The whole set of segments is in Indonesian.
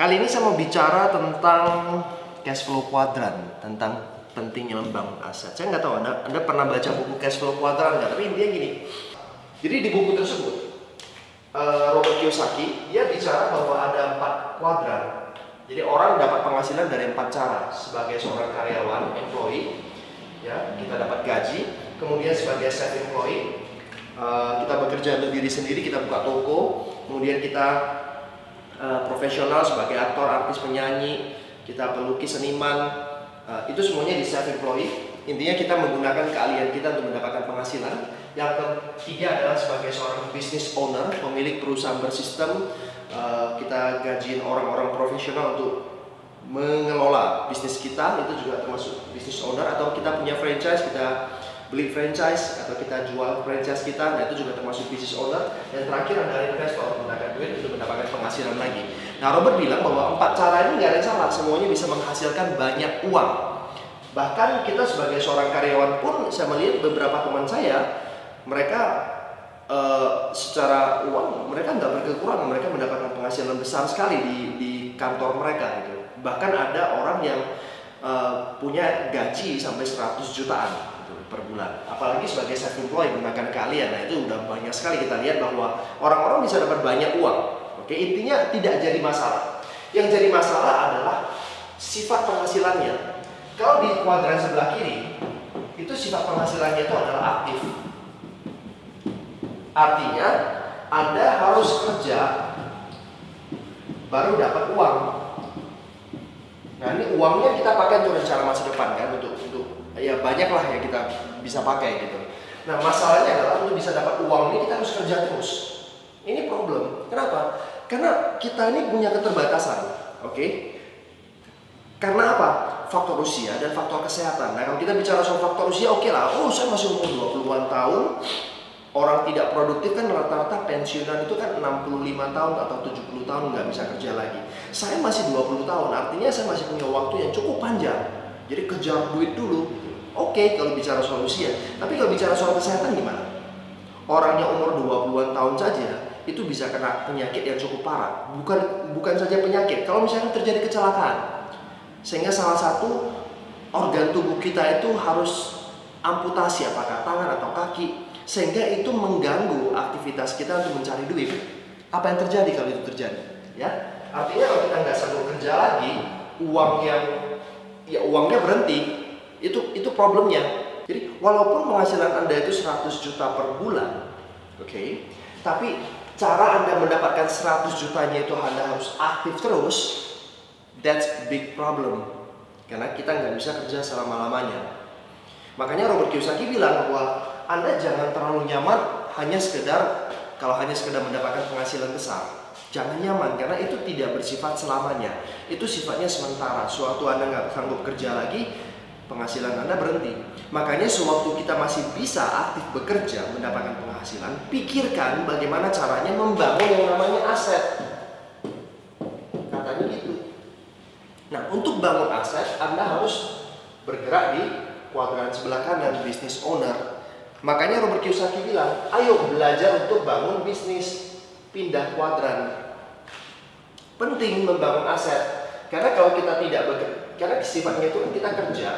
Kali ini saya mau bicara tentang cash flow quadrant, tentang pentingnya membangun aset. Saya nggak tahu Anda pernah baca buku cash flow quadrant nggak? Tapi intinya gini. Jadi di buku tersebut Robert Kiyosaki dia bicara bahwa ada 4 kuadran. Jadi orang dapat penghasilan dari 4 cara. Sebagai seorang karyawan, employee, ya kita dapat gaji. Kemudian sebagai self employee, kita bekerja untuk diri sendiri, kita buka toko. Kemudian kita profesional sebagai aktor, artis, penyanyi, kita pelukis, seniman, itu semuanya di self employee. Intinya kita menggunakan keahlian kita untuk mendapatkan penghasilan. Yang ketiga adalah sebagai seorang business owner, pemilik perusahaan bersistem. Kita gajiin orang-orang profesional untuk mengelola bisnis kita, itu juga termasuk business owner. Atau kita punya franchise, kita beli franchise atau kita jual franchise kita, nah itu juga termasuk business owner. Dan terakhir adalah investor, menggunakan duit untuk mendapatkan penghasilan lagi. Nah, Robert bilang bahwa 4 cara ini nggak ada yang salah, semuanya bisa menghasilkan banyak uang. Bahkan kita sebagai seorang karyawan pun, saya melihat beberapa teman saya, mereka secara uang mereka nggak berkekurangan, mereka mendapatkan penghasilan besar sekali di kantor mereka gitu. Bahkan ada orang yang punya gaji sampai 100 jutaan gitu, per bulan. Apalagi sebagai self employed menggunakan keahlian, nah itu udah banyak sekali kita lihat bahwa orang-orang bisa dapat banyak uang. Oke, intinya tidak jadi masalah. Yang jadi masalah adalah sifat penghasilannya. Kalau di kuadran sebelah kiri, itu sifat penghasilannya itu adalah aktif. Artinya, Anda harus kerja baru dapat uang. Nah, ini uangnya kita pakai untuk rencana masa depan kan, untuk ya banyaklah yang kita bisa pakai gitu. Nah, masalahnya adalah untuk bisa dapat uang ini kita harus kerja terus. Ini problem. Kenapa? Karena kita ini punya keterbatasan, oke? Karena apa? Faktor usia dan faktor kesehatan. Nah, kalau kita bicara soal faktor usia, oke lah. Oh, saya masih umur 20-an tahun. Orang tidak produktif kan rata-rata pensiunan itu kan 65 tahun atau 70 tahun nggak bisa kerja lagi. Saya masih 20 tahun, artinya saya masih punya waktu yang cukup panjang. Jadi kejar duit dulu. Oke, kalau bicara soal usia. Tapi kalau bicara soal kesehatan gimana? Orang yang umur 20-an tahun saja itu bisa kena penyakit yang cukup parah. Bukan saja penyakit, kalau misalnya terjadi kecelakaan, sehingga salah satu organ tubuh kita itu harus amputasi, apakah tangan atau kaki, sehingga itu mengganggu aktivitas kita untuk mencari duit. Apa yang terjadi kalau itu terjadi? Ya, artinya kalau kita nggak sanggup kerja lagi, uangnya berhenti. Itu problemnya. Jadi walaupun penghasilan Anda itu 100 juta per bulan, oke, tapi cara Anda mendapatkan 100 jutanya itu Anda harus aktif terus. That's a big problem. Karena kita nggak bisa kerja selama-lamanya. Makanya Robert Kiyosaki bilang bahwa Anda jangan terlalu nyaman hanya sekedar mendapatkan penghasilan besar. Jangan nyaman, karena itu tidak bersifat selamanya. Itu sifatnya sementara. Suatu Anda nggak sanggup kerja lagi, penghasilan Anda berhenti. Makanya sewaktu kita masih bisa aktif bekerja, mendapatkan penghasilan, pikirkan bagaimana caranya membangun yang namanya aset. Katanya gitu. Nah, untuk bangun aset, Anda harus bergerak di kuadran sebelah kanan, business owner. Makanya Robert Kiyosaki bilang, ayo belajar untuk bangun bisnis, pindah kuadran. Penting membangun aset. Karena kalau kita tidak bekerja, karena sifatnya itu kita kerja,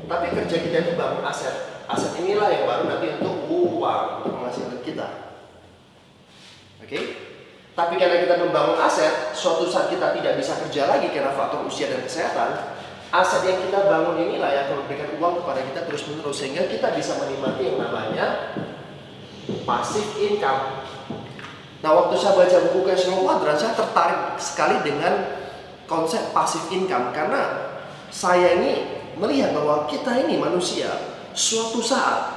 tapi kerja kita itu bangun aset. Aset inilah yang baru nanti untuk uang, untuk menghasilkan kita. Oke? Tapi karena kita membangun aset, suatu saat kita tidak bisa kerja lagi karena faktor usia dan kesehatan, aset yang kita bangun inilah yang akan memberikan uang kepada kita terus-menerus, sehingga kita bisa menikmati yang namanya passive income. Nah, waktu saya baca buku Cash Flow Quadrant, saya tertarik sekali dengan konsep passive income, karena saya ini melihat bahwa kita ini manusia, suatu saat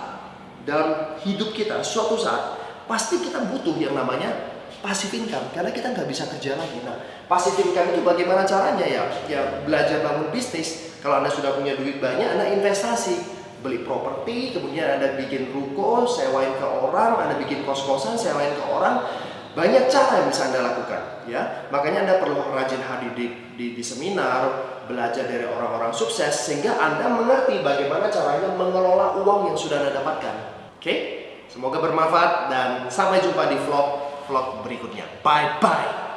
dalam hidup kita, suatu saat pasti kita butuh yang namanya passive income, karena kita nggak bisa kerja lagi. Nah, passive income itu bagaimana caranya ya? Ya belajar bangun bisnis. Kalau Anda sudah punya duit banyak, Anda investasi, beli properti, kemudian Anda bikin ruko, sewain ke orang, Anda bikin kos-kosan, sewain ke orang. Banyak cara yang bisa Anda lakukan, ya. Makanya Anda perlu rajin hadir di seminar, belajar dari orang-orang sukses, sehingga Anda mengerti bagaimana caranya mengelola uang yang sudah Anda dapatkan. Oke? Semoga bermanfaat dan sampai jumpa di vlog berikutnya. Bye-bye.